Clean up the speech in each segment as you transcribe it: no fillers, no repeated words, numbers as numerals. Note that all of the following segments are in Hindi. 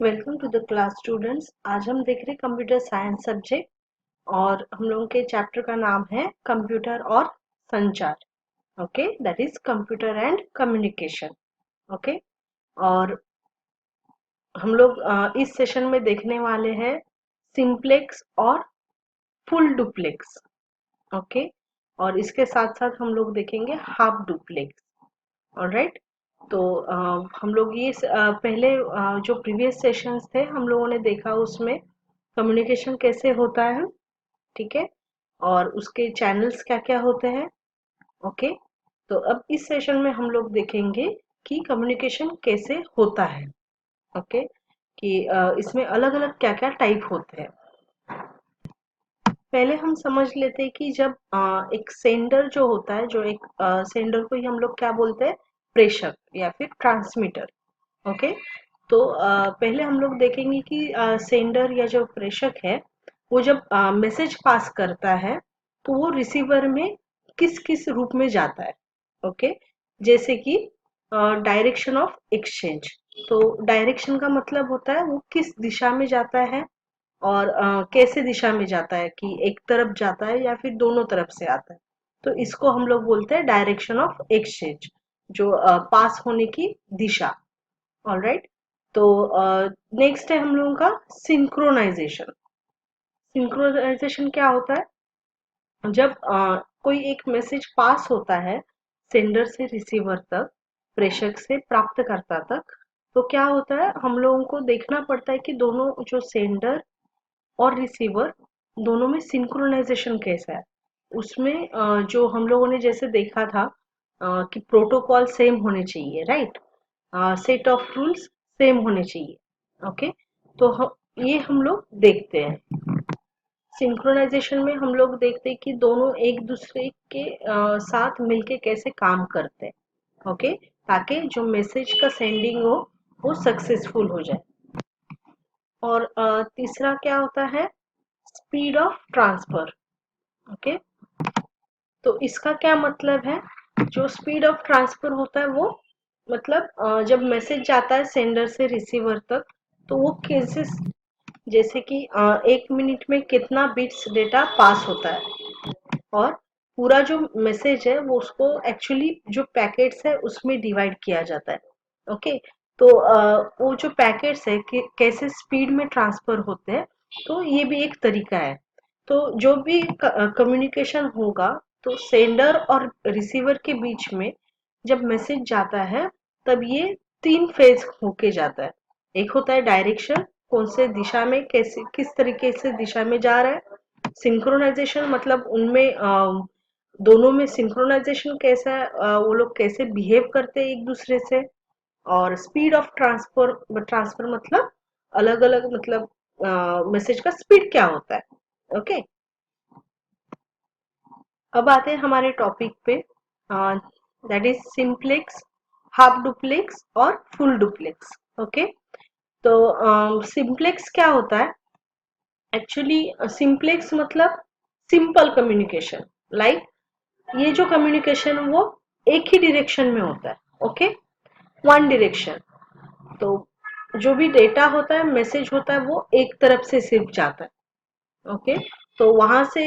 Welcome to the class students. आज हम देख रहे हैं कंप्यूटर साइंस सब्जेक्ट और हम लोगों के चैप्टर का नाम है कंप्यूटर और संचार। Okay, that is computer and communication. Okay, और हम लोग इस सेशन में देखने वाले हैं सिंप्लेक्स और फुल डुप्लेक्स। ओके, और इसके साथ साथ हम लोग देखेंगे हाफ डुप्लेक्स। ऑलराइट, तो हम लोग ये पहले जो प्रीवियस सेशंस थे हम लोगों ने देखा, उसमें कम्युनिकेशन कैसे होता है, ठीक है, और उसके चैनल्स क्या क्या होते हैं। ओके, तो अब इस सेशन में हम लोग देखेंगे कि कम्युनिकेशन कैसे होता है। ओके, कि इसमें अलग अलग क्या क्या टाइप होते हैं। पहले हम समझ लेते हैं कि जब एक सेंडर जो होता है, जो एक सेंडर को ही हम लोग क्या बोलते हैं, प्रेषक या फिर ट्रांसमीटर। ओके, तो पहले हम लोग देखेंगे कि सेंडर या जो प्रेषक है वो जब मैसेज पास करता है तो वो रिसीवर में किस किस रूप में जाता है। ओके, जैसे कि डायरेक्शन ऑफ एक्सचेंज। तो डायरेक्शन का मतलब होता है वो किस दिशा में जाता है और कैसे दिशा में जाता है, कि एक तरफ जाता है या फिर दोनों तरफ से आता है। तो इसको हम लोग बोलते हैं डायरेक्शन ऑफ एक्सचेंज, जो पास होने की दिशा। ऑलराइट, तो नेक्स्ट है हम लोगों का सिंक्रोनाइजेशन। सिंक्रोनाइजेशन क्या होता है, जब कोई एक मैसेज पास होता है सेंडर से रिसीवर तक, प्रेषक से प्राप्तकर्ता तक, तो क्या होता है, हम लोगों को देखना पड़ता है कि दोनों जो सेंडर और रिसीवर दोनों में सिंक्रोनाइजेशन कैसा है। उसमें जो हम लोगों ने जैसे देखा था कि प्रोटोकॉल सेम होने चाहिए, right, set of rules same होने चाहिए। ओके, तो ये हम लोग देखते हैं। सिंक्रोनाइजेशन में हम लोग देखते हैं कि दोनों एक दूसरे के साथ मिलके कैसे काम करते हैं। ओके, ताकि जो मैसेज का सेंडिंग हो वो सक्सेसफुल हो जाए। और तीसरा क्या होता है, स्पीड ऑफ ट्रांसफर। ओके, तो इसका क्या मतलब है, जो स्पीड ऑफ ट्रांसफर होता है वो मतलब जब मैसेज जाता है सेंडर से रिसीवर तक तो वो कैसे, जैसे कि 1 मिनट में कितना बिट्स डेटा पास होता है, और पूरा जो मैसेज है वो उसको एक्चुअली जो पैकेट्स है उसमें डिवाइड किया जाता है। ओके, तो वो जो पैकेट्स है कि कैसे स्पीड में ट्रांसफर होते हैं, तो ये भी एक तरीका है। तो जो भी कम्युनिकेशन होगा, तो सेंडर और रिसीवर के बीच में जब मैसेज जाता है तब ये 3 फेज होके जाता है। एक होता है डायरेक्शन, कौन से दिशा में कैसे किस तरीके से दिशा में जा रहा है। सिंक्रोनाइजेशन मतलब उनमें दोनों में सिंक्रोनाइजेशन कैसा है, वो लोग कैसे बिहेव करते हैं एक दूसरे से। और स्पीड ऑफ ट्रांसफर, ट्रांसफर मतलब अलग अलग, मतलब मैसेज का स्पीड क्या होता है। ओके, अब आते हैं हमारे टॉपिक पे, that is simplex, half duplex और फुल डुप्लेक्स। ओके, तो सिंप्लेक्स क्या होता है, एक्चुअली सिंप्लेक्स मतलब सिंपल कम्युनिकेशन। लाइक ये जो कम्युनिकेशन वो एक ही डायरेक्शन में होता है। Okay, one direction. तो जो भी डेटा होता है, मैसेज होता है, वो एक तरफ से सिर्फ जाता है। ओके, तो वहां से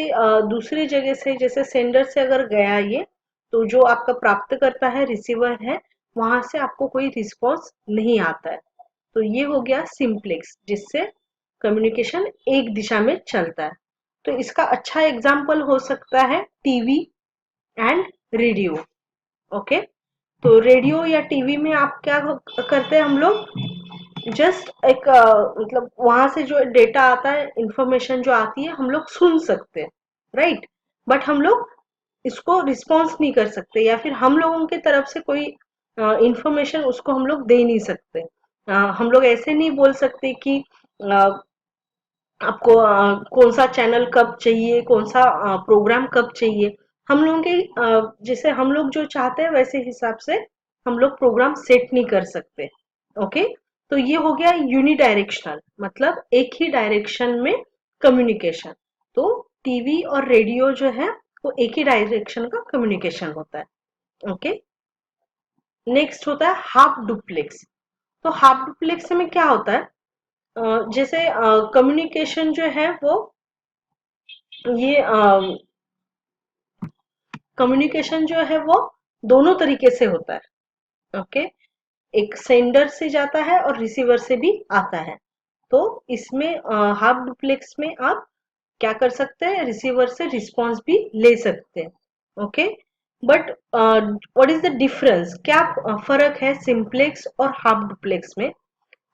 दूसरी जगह से, जैसे सेंडर से अगर गया ये, तो जो आपका प्राप्त करता है, रिसीवर है, वहां से आपको कोई रिस्पॉन्स नहीं आता है। तो ये हो गया सिंप्लेक्स, जिससे कम्युनिकेशन एक दिशा में चलता है। तो इसका अच्छा एग्जाम्पल हो सकता है टीवी एंड रेडियो। ओके, तो रेडियो या टीवी में आप क्या करते हैं, हम लोग जस्ट एक मतलब वहां से जो डेटा आता है, इंफॉर्मेशन जो आती है, हम लोग सुन सकते हैं, राइट, बट हम लोग इसको रिस्पॉन्स नहीं कर सकते, या फिर हम लोगों की तरफ से कोई इंफॉर्मेशन उसको हम लोग दे नहीं सकते। हम लोग ऐसे नहीं बोल सकते कि आपको कौन सा चैनल कब चाहिए, कौन सा प्रोग्राम कब चाहिए। हम लोगों के जैसे हम लोग जो चाहते हैं वैसे हिसाब से हम लोग प्रोग्राम सेट नहीं कर सकते। ओके, तो ये हो गया यूनिडायरेक्शनल, मतलब एक ही डायरेक्शन में कम्युनिकेशन। तो टीवी और रेडियो जो है वो एक ही डायरेक्शन का कम्युनिकेशन होता है। ओके, नेक्स्ट होता है हाफ डुप्लेक्स। तो हाफ डुप्लेक्स में क्या होता है, जैसे कम्युनिकेशन जो है वो ये कम्युनिकेशन जो है वो दोनों तरीके से होता है। ओके, एक सेंडर से जाता है और रिसीवर से भी आता है। तो इसमें हाफ डुप्लेक्स में आप क्या कर सकते हैं, रिसीवर से रिस्पॉन्स भी ले सकते हैं। Okay, but what is the difference, क्या फर्क है सिंप्लेक्स और हाफ डुप्लेक्स में।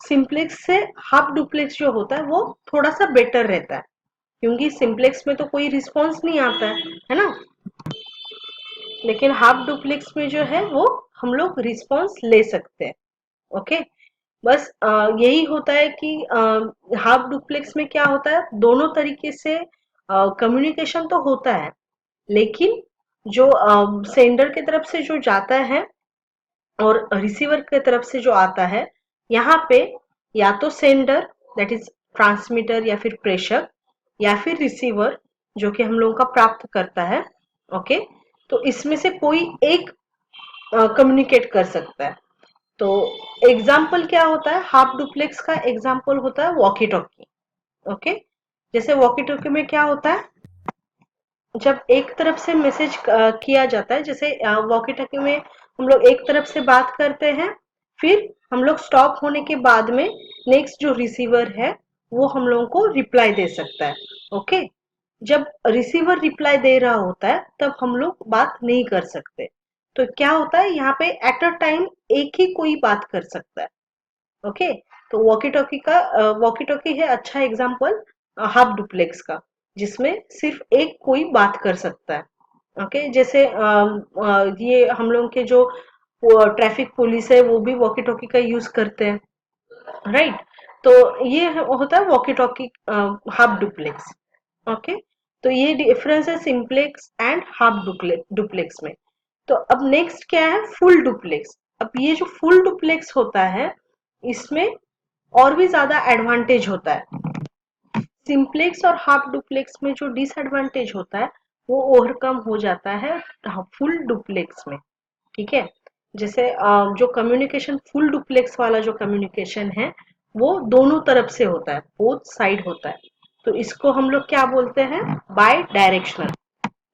सिंप्लेक्स से हाफ डुप्लेक्स जो होता है वो थोड़ा सा बेटर रहता है, क्योंकि सिंप्लेक्स में तो कोई रिस्पॉन्स नहीं आता है ना। लेकिन हाफ डुप्लेक्स में जो है वो हम लोग रिस्पॉन्स ले सकते हैं। ओके, बस यही होता है कि हाफ डुप्लेक्स में क्या होता है, दोनों तरीके से कम्युनिकेशन तो होता है, लेकिन जो सेंडर की तरफ से जो जाता है और रिसीवर की तरफ से जो आता है, यहाँ पे या तो सेंडर दैट इज ट्रांसमीटर या फिर प्रेषक, या फिर रिसीवर जो कि हम लोगों का प्राप्त करता है। ओके, तो इसमें से कोई एक कम्युनिकेट कर सकता है। तो एग्जाम्पल क्या होता है, हाफ डुप्लेक्स का एग्जाम्पल होता है वॉकी टॉकी। ओके, जैसे वॉकी टॉकी में क्या होता है, जब एक तरफ से मैसेज किया जाता है, जैसे वॉकी टॉकी में हम लोग एक तरफ से बात करते हैं, फिर हम लोग स्टॉप होने के बाद में नेक्स्ट जो रिसीवर है वो हम लोगों को रिप्लाई दे सकता है। ओके, जब रिसीवर रिप्लाई दे रहा होता है तब हम लोग बात नहीं कर सकते। तो क्या होता है, यहाँ पे एट अ टाइम एक ही कोई बात कर सकता है। ओके, तो वॉकी टॉकी है अच्छा एग्जाम्पल हाफ डुप्लेक्स का, जिसमें सिर्फ एक कोई बात कर सकता है। ओके, जैसे ये हम लोग के जो ट्रैफिक पुलिस है वो भी वॉकी टॉकी का यूज करते हैं, राइट। तो ये होता है walkie talkie half duplex. Okay, तो ये डिफरेंस है सिंप्लेक्स एंड हाफ डुप्लेक्स में। तो अब नेक्स्ट क्या है, फुल डुप्लेक्स। अब ये जो फुल डुप्लेक्स होता है, इसमें और भी ज्यादा एडवांटेज होता है। सिंप्लेक्स और हाफ डुप्लेक्स में जो डिसएडवांटेज होता है वो ओवरकम हो जाता है फुल डुप्लेक्स में। ठीक है, जैसे जो कम्युनिकेशन फुल डुप्लेक्स वाला जो कम्युनिकेशन है वो दोनों तरफ से होता है, बोथ साइड होता है। तो इसको हम लोग क्या बोलते हैं, बाय डायरेक्शनल।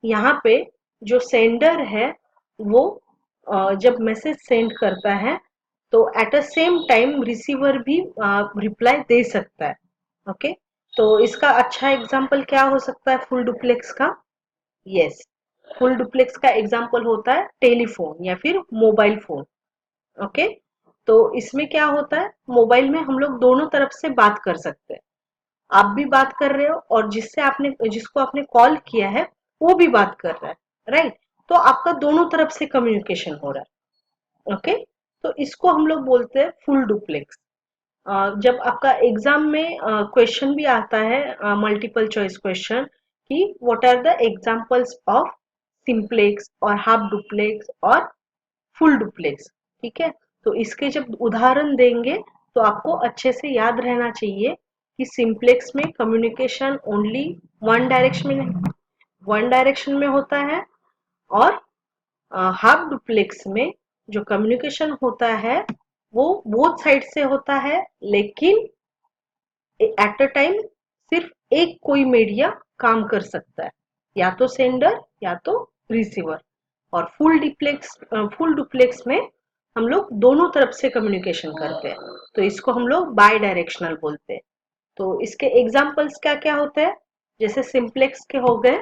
यहाँ पे जो सेंडर है वो जब मैसेज सेंड करता है तो at a same time receiver भी रिप्लाई दे सकता है। ओके, तो इसका अच्छा एग्जांपल क्या हो सकता है फुल डुप्लेक्स का। यस, फुल डुप्लेक्स का एग्जांपल होता है टेलीफोन या फिर मोबाइल फोन। ओके, तो इसमें क्या होता है, मोबाइल में हम लोग दोनों तरफ से बात कर सकते हैं। आप भी बात कर रहे हो और जिसको आपने कॉल किया है वो भी बात कर रहा है, राइट। तो आपका दोनों तरफ से कम्युनिकेशन हो रहा है। ओके, तो इसको हम लोग बोलते हैं फुल डुप्लेक्स। जब आपका एग्जाम में क्वेश्चन भी आता है मल्टीपल चॉइस क्वेश्चन कि what are the examples of simplex और हाफ डुप्लेक्स और फुल डुप्लेक्स, ठीक है। तो इसके जब उदाहरण देंगे तो आपको अच्छे से याद रहना चाहिए कि सिंप्लेक्स में कम्युनिकेशन ओनली वन डायरेक्शन में होता है, और हाफ डुप्लेक्स में जो कम्युनिकेशन होता है वो बोथ साइड से होता है, लेकिन एट अ टाइम सिर्फ एक कोई मीडिया काम कर सकता है, या तो सेंडर या तो रिसीवर। और फुल डुप्लेक्स में हम लोग दोनों तरफ से कम्युनिकेशन करते हैं, तो इसको हम लोग बाय डायरेक्शनल बोलते हैं। तो इसके एग्जांपल्स क्या क्या होते हैं, जैसे सिंप्लेक्स के हो गए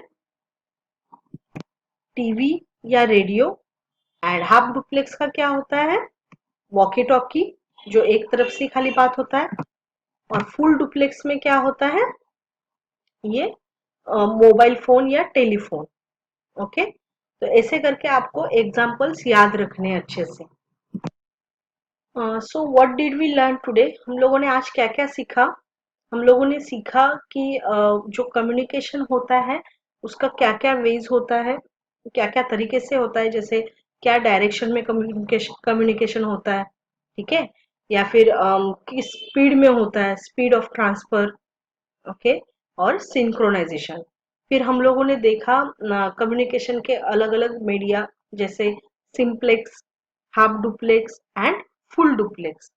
टीवी या रेडियो, एंड हाफ डुप्लेक्स का क्या होता है, वॉकी टॉकी, जो एक तरफ से खाली बात होता है। और फुल डुप्लेक्स में क्या होता है, ये मोबाइल फोन या टेलीफोन। ओके, तो ऐसे करके आपको एग्जांपल्स याद रखने हैं अच्छे से। So what did we learn today, हम लोगों ने आज क्या क्या सीखा। हम लोगों ने सीखा कि जो कम्युनिकेशन होता है उसका क्या क्या वेज होता है, क्या क्या तरीके से होता है, जैसे क्या डायरेक्शन में कम्युनिकेशन होता है, ठीक है, या फिर किस स्पीड में होता है, स्पीड ऑफ ट्रांसफर। ओके, और सिंक्रोनाइजेशन। फिर हम लोगों ने देखा कम्युनिकेशन के अलग अलग मीडिया, जैसे simplex, half duplex and full duplex.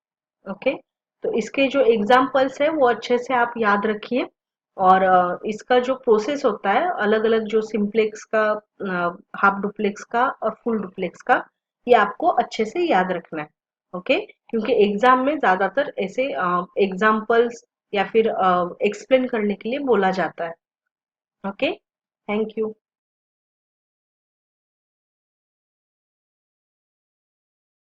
Okay, तो इसके जो एग्जाम्पल्स है वो अच्छे से आप याद रखिए। और इसका जो प्रोसेस होता है अलग अलग, जो सिंप्लेक्स का, हाफ डुप्लेक्स का और फुल डुप्लेक्स का, ये आपको अच्छे से याद रखना है। ओके, क्योंकि एग्जाम में ज्यादातर ऐसे एग्जाम्पल्स या फिर एक्सप्लेन करने के लिए बोला जाता है। Okay, thank you.